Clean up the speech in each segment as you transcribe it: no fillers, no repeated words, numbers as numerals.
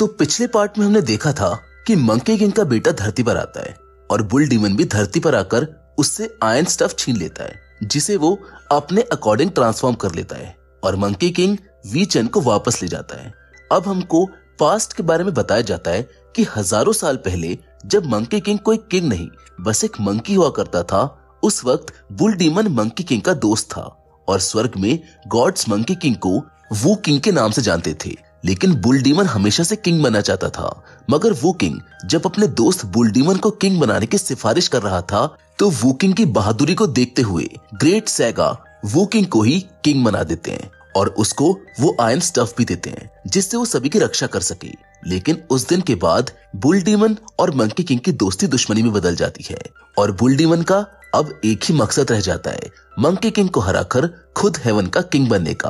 तो पिछले पार्ट में हमने देखा था कि मंकी किंग का बेटा धरती पर आता है और बुल डीमन भी धरती पर आकर उससे आयरन स्टफ छीन लेता है, जिसे वो अपने अकॉर्डिंग ट्रांसफॉर्म कर लेता है और मंकी किंग वीचन को वापस ले जाता है। अब हमको पास्ट के बारे में बताया जाता है कि हजारों साल पहले जब मंकी किंग कोई किंग नहीं बस एक मंकी हुआ करता था, उस वक्त बुल डीमन मंकी किंग का दोस्त था और स्वर्ग में गॉड्स मंकी किंग को वू किंग के नाम से जानते थे। लेकिन बुल डीमन हमेशा से किंग बनना चाहता था, मगर वू किंग जब अपने दोस्त बुल डीमन को किंग बनाने की सिफारिश कर रहा था तो वू किंग की बहादुरी को देखते हुए ग्रेट सैगा वू किंग को ही किंग बना देते हैं और उसको वो आयरन स्टफ भी देते हैं जिससे वो सभी की रक्षा कर सके। लेकिन उस दिन के बाद बुल डीमन और मंकी किंग की दोस्ती दुश्मनी में बदल जाती है और बुल डीमन का अब एक ही मकसद रह जाता है, मंकी किंग को हराकर खुद हेवन का किंग बनने का।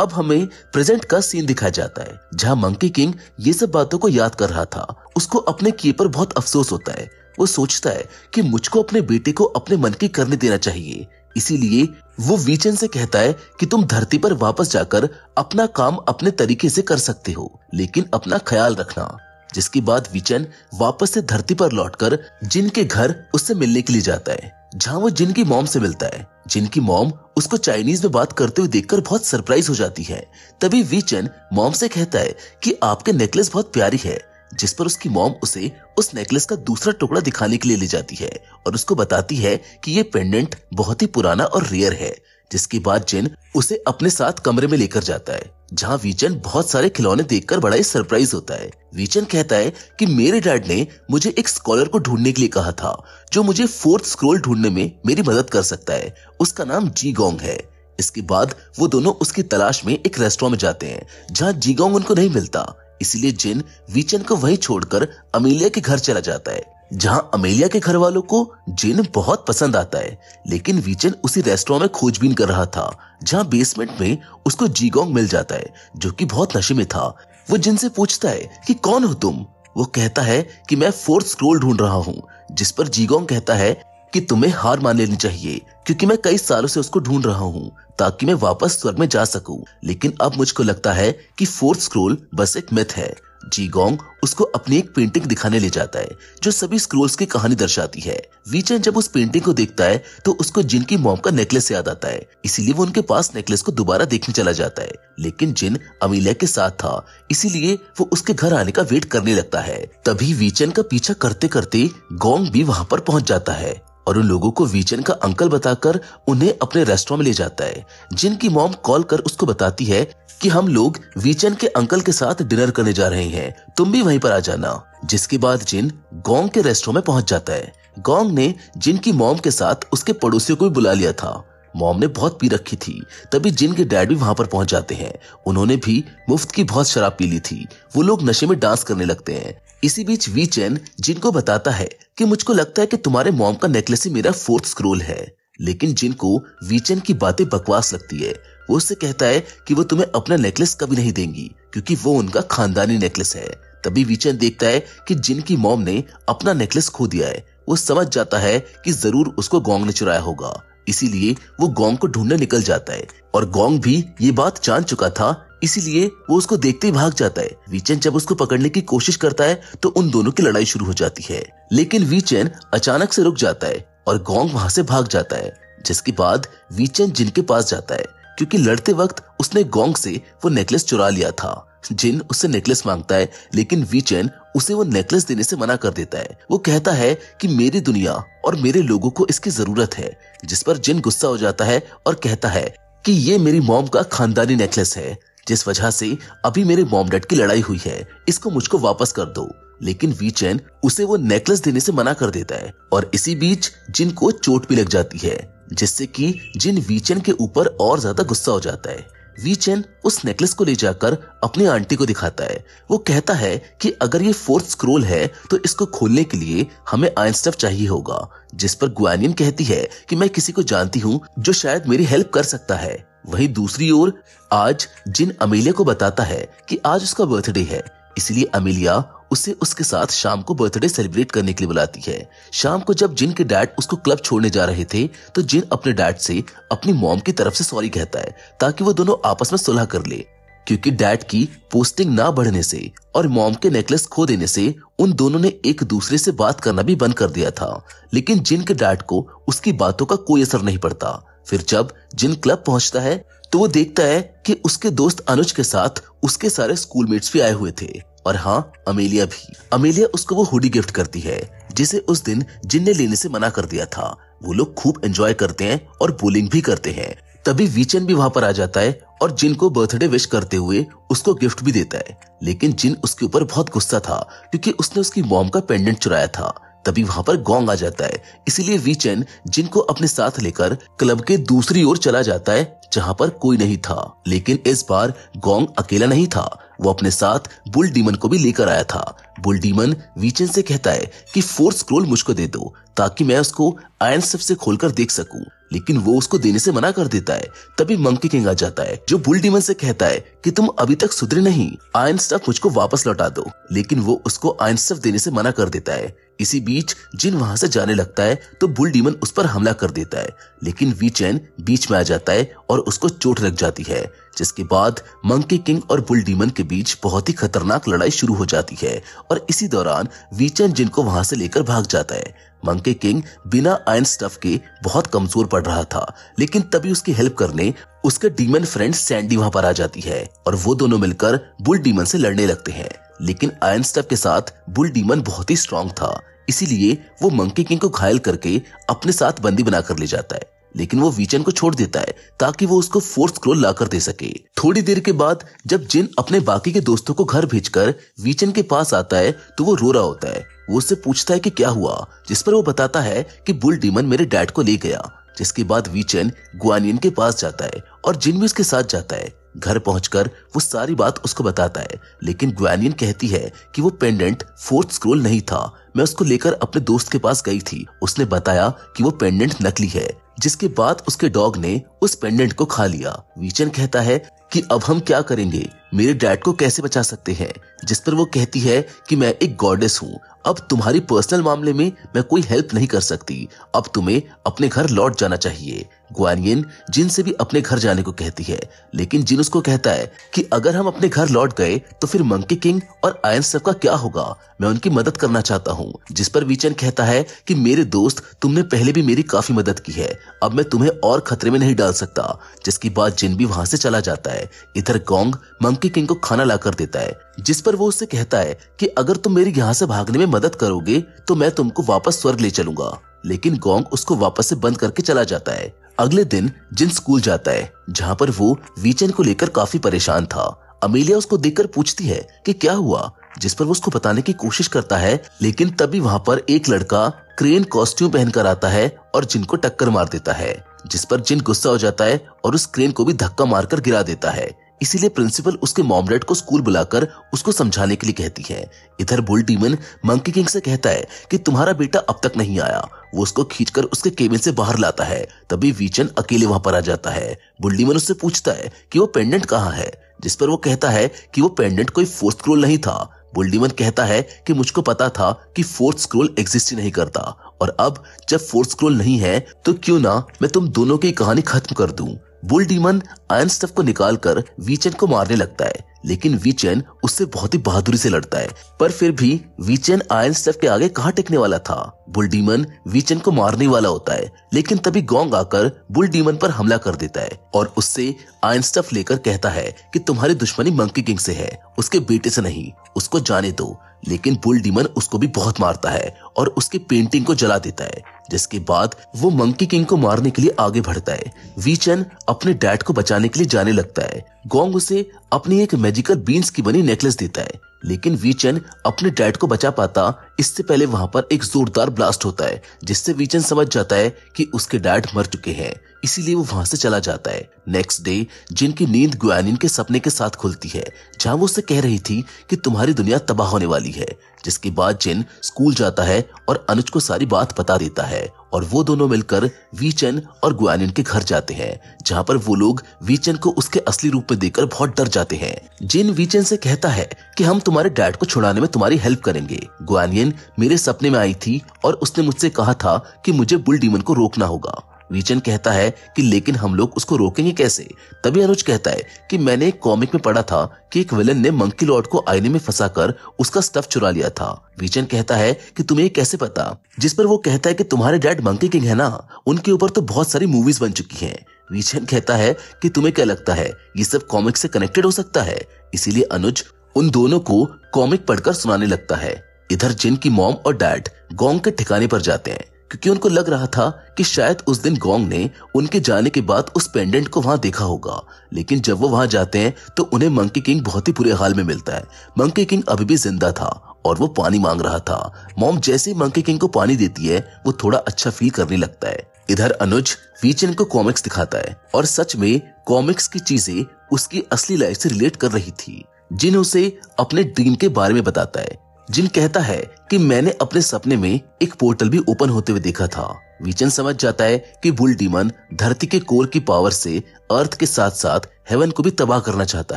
अब हमें प्रेजेंट का सीन दिखाया जाता है जहां मंकी किंग ये सब बातों को याद कर रहा था। उसको अपने किए पर बहुत अफसोस होता है। वो सोचता है कि मुझको अपने बेटे को अपने मन की करने देना चाहिए, इसीलिए वो वीचन से कहता है कि तुम धरती पर वापस जाकर अपना काम अपने तरीके से कर सकते हो, लेकिन अपना ख्याल रखना। जिसके बाद वीचन वापस से धरती पर लौटकर जिन के घर उससे मिलने के लिए जाता है, जहां वो जिन की मॉम से मिलता है। जिन की मॉम उसको चाइनीज में बात करते हुए देखकर बहुत सरप्राइज हो जाती है। तभी वीचन मॉम से कहता है कि आपके नेकलेस बहुत प्यारी है, जिस पर उसकी मॉम उसे उस नेकलेस का दूसरा टुकड़ा दिखाने के लिए ले जाती है और उसको बताती है कि ये पेंडेंट बहुत ही पुराना और रेयर है। जिसके बाद जिन उसे अपने साथ कमरे में लेकर जाता है, जहां वीचन बहुत सारे खिलौने देखकर बड़ा ही सरप्राइज होता है। वीचन कहता है कि मेरे डैड ने मुझे एक स्कॉलर को ढूंढने के लिए कहा था जो मुझे फोर्थ स्क्रोल ढूंढने में मेरी मदद कर सकता है। उसका नाम जीगोंग है। इसके बाद वो दोनों उसकी तलाश में एक रेस्टोरेंट में जाते हैं जहां जीगोंग उनको नहीं मिलता, इसीलिए जिन वीचन को वहीं छोड़कर अमेलिया के घर चला जाता है, जहां अमेलिया के घर वालों को जिन बहुत पसंद आता है। लेकिन वीचन उसी रेस्टोरेंट में खोजबीन कर रहा था जहां बेसमेंट में उसको जीगोंग मिल जाता है जो कि बहुत नशे में था। वो जिन से पूछता है कि कौन हो तुम। वो कहता है कि मैं फोर्थ स्क्रोल ढूंढ रहा हूँ, जिस पर जीगोंग कहता है कि तुम्हें हार मान लेनी चाहिए क्योंकि मैं कई सालों से उसको ढूंढ रहा हूँ ताकि मैं वापस स्वर्ग में जा सकूं। लेकिन अब मुझको लगता है कि फोर्थ स्क्रोल बस एक मिथ है। जीगोंग उसको अपनी एक पेंटिंग दिखाने ले जाता है जो सभी स्क्रोल्स की कहानी दर्शाती है। वीचन जब उस पेंटिंग को देखता है तो उसको जिन की मॉम का नेकलेस याद आता है, इसीलिए वो उनके पास नेकलेस को दोबारा देखने चला जाता है। लेकिन जिन अमेलिया के साथ था, इसीलिए वो उसके घर आने का वेट करने लगता है। तभी वीचन का पीछा करते करते गोंग भी वहां पर पहुंच जाता है और उन लोगों को वीचन का अंकल बताकर उन्हें अपने रेस्टोरेंट में ले जाता है। जिन की मॉम कॉल कर उसको बताती है कि हम लोग वीचन के अंकल के साथ डिनर करने जा रहे हैं, तुम भी वहीं पर आ जाना। जिसके बाद जिन गोंग के रेस्टोरेंट में पहुंच जाता है। गोंग ने जिन की मॉम के साथ उसके पड़ोसियों को भी बुला लिया था। मॉम ने बहुत पी रखी थी। तभी जिन के डैड भी वहां पर पहुंच जाते हैं। उन्होंने भी मुफ्त की बहुत शराब पी ली थी। वो लोग नशे में डांस करने लगते हैं। इसी बीच वीचन जिनको बताता है कि मुझको लगता है कि तुम्हारे मॉम का नेकलेस ही मेरा फोर्थ स्क्रोल है। लेकिन जिनको वीचन की बातें बकवास लगती है। वो उससे कहता है कि वो तुम्हें अपना नेकलेस कभी नहीं देंगी क्योंकि वो उनका खानदानी नेकलेस है। तभी वीचन देखता है कि जिन की मॉम ने अपना नेकलेस खो दिया है। वो समझ जाता है कि जरूर उसको गोंग ने चुराया होगा, इसीलिए वो गोंग को ढूंढने निकल जाता है और गोंग भी ये बात जान चुका था, इसीलिए वो उसको देखते ही भाग जाता है। वीचन जब उसको पकड़ने की कोशिश करता है तो उन दोनों की लड़ाई शुरू हो जाती है। लेकिन वीचन अचानक से रुक जाता है और गोंग वहां से भाग जाता है। जिसके बाद वीचन जिन के पास जाता है क्योंकि लड़ते वक्त उसने गोंग से वो नेकलेस चुरा लिया था। जिन उससे नेकलेस मांगता है लेकिन वीचन उसे वो नेकलेस देने से मना कर देता है। वो कहता है कि मेरी दुनिया और मेरे लोगों को इसकी जरूरत है। जिस पर जिन गुस्सा हो जाता है और कहता है कि ये मेरी मॉम का खानदानी नेकलेस है, जिस वजह से अभी मेरे मॉम डैड की लड़ाई हुई है, इसको मुझको वापस कर दो। लेकिन वीचन उसे वो नेकलेस देने से मना कर देता है और इसी बीच जिन को चोट भी लग जाती है, जिससे कि जिन वीचन के ऊपर और ज्यादा गुस्सा हो जाता है। वीचन उस नेकलेस को ले जाकर अपनी आंटी को दिखाता है। वो कहता है कि अगर ये फोर्थ स्क्रोल है तो इसको खोलने के लिए हमें आयरन स्टफ चाहिए होगा। जिस पर ग्वानियन कहती है कि मैं किसी को जानती हूँ जो शायद मेरी हेल्प कर सकता है। वहीं दूसरी ओर आज जिन अमेलिया को बताता है कि आज उसका बर्थडे है, इसलिए अमेलिया उसे उसके साथ शाम को बर्थडे सेलिब्रेट करने के लिए बुलाती है। शाम को जब जिन के डैड उसको क्लब छोड़ने जा रहे थे तो जिन अपने डैड से अपनी मॉम की तरफ से सॉरी कहता है ताकि वो दोनों आपस में सुलह कर ले, क्योंकि डैड की पोस्टिंग ना बढ़ने से और मॉम के नेकलेस खो देने से उन दोनों ने एक दूसरे से बात करना भी बंद कर दिया था। लेकिन जिन के डैड को उसकी बातों का कोई असर नहीं पड़ता। फिर जब जिन क्लब पहुंचता है तो वो देखता है कि उसके दोस्त अनुज के साथ उसके सारे स्कूलमेट्स भी आए हुए थे, और हाँ, अमेलिया भी। अमेलिया उसको वो हुडी गिफ्ट करती है जिसे उस दिन जिन ने लेने से मना कर दिया था। वो लोग खूब एंजॉय करते हैं और बोलिंग भी करते हैं। तभी वीचन भी वहां पर आ जाता है और जिन को बर्थडे विश करते हुए उसको गिफ्ट भी देता है। लेकिन जिन उसके ऊपर बहुत गुस्सा था क्योंकि उसने उसकी मॉम का पेंडेंट चुराया था। तभी वहां पर गोंग आ जाता है, इसीलिए वीचन जिन को अपने साथ लेकर क्लब के दूसरी ओर चला जाता है जहां पर कोई नहीं था। लेकिन इस बार गोंग अकेला नहीं था, वो अपने साथ बुल डीमन को भी लेकर आया था। बुल डीमन वीचन से कहता है कि फोर्स स्क्रोल मुझको दे दो ताकि मैं उसको आयरन स्टफ से खोलकर देख सकूं, लेकिन वो उसको देने से मना कर देता है। तभी मंकी किंग आ जाता है जो बुल डीमन से कहता है कि तुम अभी तक सुधरे नहीं, आयरन स्टफ मुझको वापस लौटा दो, लेकिन वो उसको आयरन स्टफ देने से मना कर देता है। इसी बीच जिन वहां से जाने लगता है तो बुल डीमन उस पर हमला कर देता है, लेकिन वीचन बीच में आ जाता है और उसको चोट लग जाती है, जिसके बाद मंकी किंग और बुल डीमन के बीच बहुत ही खतरनाक लड़ाई शुरू हो जाती है। और इसी दौरान वीचन जिन को वहां से लेकर भाग जाता है। मंकी किंग बिना आयरन स्टफ के बहुत कमजोर पड़ रहा था, लेकिन तभी उसकी हेल्प करने उसके डीमन फ्रेंड सैंडी वहां पर आ जाती है और वो दोनों मिलकर बुल डीमन से लड़ने लगते हैं। लेकिन आयरन स्टफ के साथ बुल डीमन बहुत ही स्ट्रांग था, इसीलिए वो मंकी किंग को घायल करके अपने साथ बंदी बनाकर ले जाता है। लेकिन वो वीचन को छोड़ देता है ताकि वो उसको फोर्स स्क्रोल लाकर दे सके। थोड़ी देर के बाद जब जिन अपने बाकी के दोस्तों को घर भेजकर वीचन के पास आता है तो वो रो रहा होता है। वो उससे पूछता है कि क्या हुआ, जिस पर वो बताता है कि बुल डीमन मेरे डैड को ले गया। जिसके बाद वीचन ग्वानियन के पास जाता है और जिन भी उसके साथ जाता है। घर पहुंचकर वो सारी बात उसको बताता है, लेकिन ग्वानियन कहती है कि वो पेंडेंट फोर्थ स्क्रोल नहीं था, मैं उसको लेकर अपने दोस्त के पास गई थी, उसने बताया कि वो पेंडेंट नकली है। जिसके बाद उसके डॉग ने उस पेंडेंट को खा लिया। वीचन कहता है कि अब हम क्या करेंगे, मेरे डैड को कैसे बचा सकते हैं। जिस पर वो कहती है कि मैं एक गॉडेस हूँ, अब तुम्हारी पर्सनल मामले में मैं कोई हेल्प नहीं कर सकती, अब तुम्हें अपने घर लौट जाना चाहिए। ग्वानियन जिन से भी अपने घर जाने को कहती है, लेकिन जिन उसको कहता है कि अगर हम अपने घर लौट गए तो फिर मंकी किंग और आयरन स्टफ का क्या होगा, मैं उनकी मदद करना चाहता हूँ। जिस पर वीचन कहता है कि मेरे दोस्त, तुमने पहले भी मेरी काफी मदद की है, अब मैं तुम्हें और खतरे में नहीं डाल सकता। जिसकी बाद जिन भी वहां से चला जाता है। इधर गोंग मंकी किंग को खाना लाकर देता है, जिस पर वो उससे कहता है कि अगर तुम मेरी यहाँ से भागने में मदद करोगे तो मैं तुमको वापस स्वर्ग ले चलूंगा। लेकिन गोंग उसको वापस से बंद करके चला जाता है। अगले दिन जिन स्कूल जाता है, जहाँ पर वो वीचन को लेकर काफी परेशान था। अमेलिया उसको देखकर पूछती है कि क्या हुआ, जिस पर वो उसको बताने की कोशिश करता है, लेकिन तभी वहां पर एक लड़का क्रेन कॉस्ट्यूम पहनकर आता है और जिन को टक्कर मार देता है। जिस पर जिन गुस्सा हो जाता है और उस क्रेन को भी धक्का मारकर गिरा देता है। इसीलिए प्रिंसिपल उसके मॉम डैड को स्कूल बुलाकर उसको समझाने के लिए कहती है। इधर बुल डीमन मंकी किंग से कहता है कि तुम्हारा बेटा अब तक नहीं आया। वो उसको खींचकर उसके केबिन से बाहर लाता है। तभी वीचन अकेले वहां पर आ जाता है। बुल डीमन उससे पूछता है कि वो पेंडेंट कहाँ है, जिस पर वो कहता है कि वो पेंडेंट कोई फोर्थ स्क्रोल नहीं था। बुल डीमन कहता है कि मुझको पता था कि फोर्थ स्क्रोल एग्जिस्ट ही नहीं करता, और अब जब फोर्थ स्क्रोल नहीं है तो क्यों ना मैं तुम दोनों की कहानी खत्म कर दूं। बुल डीमन आयरन स्टफ को निकालकर वीचन को मारने लगता है, लेकिन वीचन उससे बहुत ही बहादुरी से लड़ता है। पर फिर भी वीचन आयरन स्टफ के आगे कहाँ टिकने वाला था। बुल डीमन वीचन को मारने वाला होता है, लेकिन तभी गोंग आकर बुल डीमन पर हमला कर देता है और उससे आयरन स्टफ लेकर कहता है कि तुम्हारी दुश्मनी मंकी किंग से है, उसके बेटे से नहीं, उसको जाने दो। लेकिन बुल डीमन उसको भी बहुत मारता है और उसकी पेंटिंग को जला देता है। जिसके बाद वो मंकी किंग को मारने के लिए आगे बढ़ता है। वीचन अपने डैड को बचाने के लिए जाने लगता है। गोंग उसे अपनी एक मैजिकल बीन्स की बनी नेकलेस देता है, लेकिन वीचन अपने डैड को बचा पाता इससे पहले वहां पर एक जोरदार ब्लास्ट होता है, जिससे वीचन समझ जाता है कि उसके डैड मर चुके हैं। इसीलिए वो वहां से चला जाता है। नेक्स्ट डे जिनकी नींद ग्वानियन के सपने के साथ खुलती है, जहां वो उससे कह रही थी कि तुम्हारी दुनिया तबाह होने वाली है। जिसके बाद जिन स्कूल जाता है और अनुज को सारी बात बता देता है और वो दोनों मिलकर वीचन और ग्वानियन के घर जाते हैं, जहां पर वो लोग वीचन को उसके असली रूप में देखकर बहुत डर जाते हैं। जिन वीचन से कहता है कि हम तुम्हारे डैड को छुड़ाने में तुम्हारी हेल्प करेंगे। ग्वानियन मेरे सपने में आई थी और उसने मुझसे कहा था कि मुझे बुल डीमन को रोकना होगा। वीचन कहता है कि लेकिन हम लोग उसको रोकेंगे कैसे। तभी अनुज कहता है कि मैंने एक कॉमिक में पढ़ा था कि एक विलन ने मंकी लॉर्ड को आईने में फंसाकर उसका स्टफ चुरा लिया था। वीचन कहता है कि तुम्हें ये कैसे पता, जिस पर वो कहता है कि तुम्हारे डैड मंकी किंग है ना, उनके ऊपर तो बहुत सारी मूवीज बन चुकी हैं। वीचन कहता है कि तुम्हें क्या लगता है ये सब कॉमिक से कनेक्टेड हो सकता है। इसीलिए अनुज उन दोनों को कॉमिक पढ़कर सुनाने लगता है। इधर जिन की मॉम और डैड गोंग के ठिकाने पर जाते हैं क्योंकि उनको लग रहा था कि शायद उस दिन गोंग ने उनके जाने के बाद उस पेंडेंट को वहां देखा होगा। लेकिन जब वो वहां जाते हैं तो उन्हें मंकी किंग बहुत ही बुरे हाल में मिलता है। मंकी किंग अभी भी जिंदा था और वो पानी मांग रहा था। मॉम जैसे ही मंकी किंग को पानी देती है वो थोड़ा अच्छा फील करने लगता है। इधर अनुज वीचन को कॉमिक्स दिखाता है और सच में कॉमिक्स की चीजें उसकी असली लाइफ से रिलेट कर रही थी। जिन उसे अपने ड्रीम के बारे में बताता है। जिन कहता है कि मैंने अपने सपने में एक पोर्टल भी ओपन होते हुए देखा था। वीचन समझ जाता है कि बुल डीमन धरती के कोर की पावर से अर्थ के साथ साथ हेवन को भी तबाह करना चाहता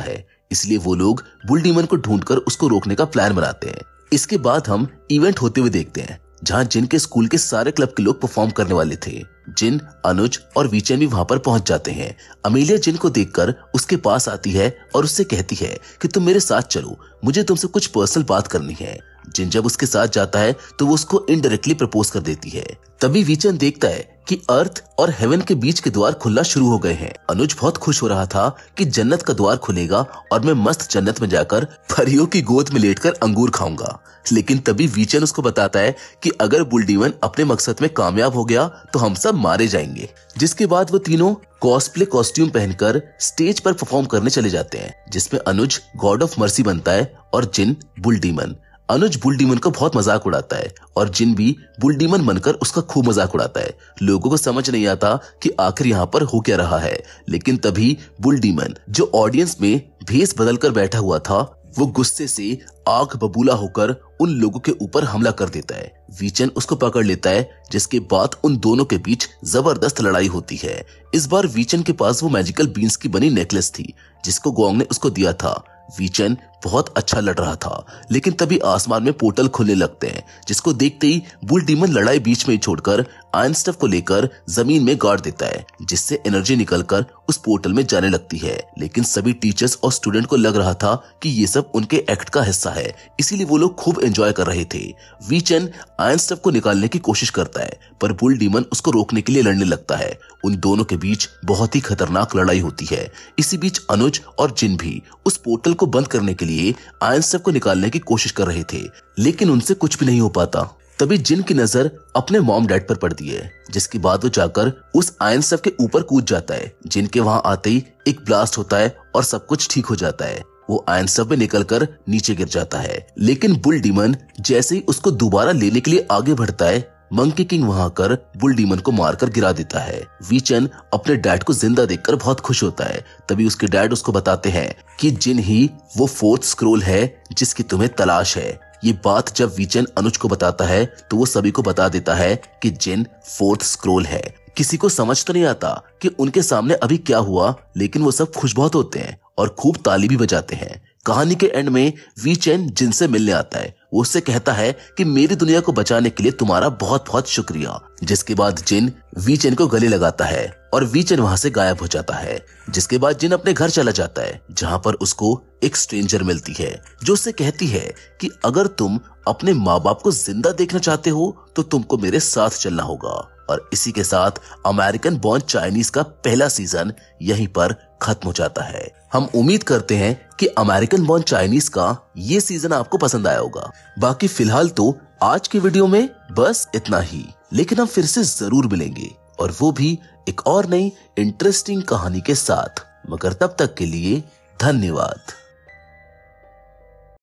है। इसलिए वो लोग बुल डीमन को ढूंढकर उसको रोकने का प्लान बनाते हैं। इसके बाद हम इवेंट होते हुए देखते हैं जहां जिन के स्कूल के सारे क्लब के लोग परफॉर्म करने वाले थे। जिन, अनुज और वीचन भी वहां पर पहुंच जाते हैं। अमेलिया जिन को देखकर उसके पास आती है और उससे कहती है कि तुम मेरे साथ चलो, मुझे तुमसे कुछ पर्सनल बात करनी है। जिन जब उसके साथ जाता है तो वो उसको इनडायरेक्टली प्रपोज कर देती है। तभी वीचन देखता है कि अर्थ और हेवन के बीच के द्वार खुलना शुरू हो गए हैं। अनुज बहुत खुश हो रहा था कि जन्नत का द्वार खुलेगा और मैं मस्त जन्नत में जाकर परियों की गोद में लेटकर अंगूर खाऊंगा। लेकिन तभी वीचन उसको बताता है कि अगर बुल डीमन अपने मकसद में कामयाब हो गया तो हम सब मारे जाएंगे। जिसके बाद वो तीनों कॉस्प्ले कॉस्ट्यूम पहनकर स्टेज पर परफॉर्म करने चले जाते हैं, जिसमें अनुज गॉड ऑफ मर्सी बनता है और जिन बुल डीमन। अनुज बुल डीमन को बहुत मजाक उड़ाता है और जिन भी बुल डीमन बनकर उसका खूब मजाक उड़ाता है। लोगों को समझ नहीं आता कि आखिर यहाँ पर हो क्या रहा है। लेकिन तभी बुल डीमन जो ऑडियंस में भेस बदलकर बैठा हुआ था वो गुस्से से आग बबूला होकर उन लोगों के ऊपर हमला कर देता है। वीचन उसको पकड़ लेता है, जिसके बाद उन दोनों के बीच जबरदस्त लड़ाई होती है। इस बार वीचन के पास वो मैजिकल बीन्स की बनी नेकलेस थी जिसको गोंग ने उसको दिया था। वीचन बहुत अच्छा लड़ रहा था, लेकिन तभी आसमान में पोर्टल खुलने लगते हैं, जिसको देखते ही बुल डीमन लड़ाई बीच में छोड़कर आयरन स्टफ को लेकर जमीन में गाड़ देता है, जिससे एनर्जी निकलकर उस पोर्टल में जाने लगती है। लेकिन सभी टीचर्स और स्टूडेंट को लग रहा था कि ये सब उनके एक्ट का हिस्सा है, इसीलिए वो लोग खूब एंजॉय कर रहे थे। वीचन आयरन स्टफ को निकालने की कोशिश करता है, पर बुल डीमन उसको रोकने के लिए लड़ने लगता है। उन दोनों के बीच बहुत ही खतरनाक लड़ाई होती है। इसी बीच अनुज और जिन भी उस पोर्टल को बंद करने के लिए आयरन स्टफ को निकालने की कोशिश कर रहे थे, लेकिन उनसे कुछ भी नहीं हो पाता। तभी जिन की नजर अपने मॉम डैड पर पड़ती है, जिसके बाद वो जाकर उस आयरन स्टफ के ऊपर कूद जाता है। जिन के वहां आते ही एक ब्लास्ट होता है और सब कुछ ठीक हो जाता है। वो आयरन स्टफ में निकलकर नीचे गिर जाता है, लेकिन बुल डीमन जैसे ही उसको दोबारा लेने के लिए आगे बढ़ता है, मंकी किंग वहां कर बुल डीमन को मारकर गिरा देता है। वीचन अपने डैड को जिंदा देखकर बहुत खुश होता है। तभी उसके डैड उसको बताते हैं कि जिन ही वो फोर्थ स्क्रोल है जिसकी तुम्हें तलाश है। ये बात जब वीचन अनुज को बताता है तो वो सभी को बता देता है कि जिन फोर्थ स्क्रोल है। किसी को समझ तो नहीं आता कि उनके सामने अभी क्या हुआ, लेकिन वो सब खुश बहुत होते हैं और खूब ताली भी बजाते हैं। कहानी के एंड में वीचन जिन से मिलने आता है। वो उससे कहता है कि मेरी दुनिया को बचाने के लिए तुम्हारा बहुत बहुत शुक्रिया। जिसके बाद जिन वीचन को गले लगाता है और वीचन वहां से गायब हो जाता है। जिसके बाद जिन अपने घर चला जाता है, जहां पर उसको एक स्ट्रेंजर मिलती है जो उससे कहती है कि अगर तुम अपने माँ बाप को जिंदा देखना चाहते हो तो तुमको मेरे साथ चलना होगा। और इसी के साथ अमेरिकन बॉर्न चाइनीज का पहला सीजन यहीं पर खत्म हो जाता है। हम उम्मीद करते हैं कि अमेरिकन बॉर्न चाइनीज का ये सीजन आपको पसंद आया होगा। बाकी फिलहाल तो आज की वीडियो में बस इतना ही, लेकिन हम फिर से जरूर मिलेंगे और वो भी एक और नई इंटरेस्टिंग कहानी के साथ। मगर तब तक के लिए धन्यवाद।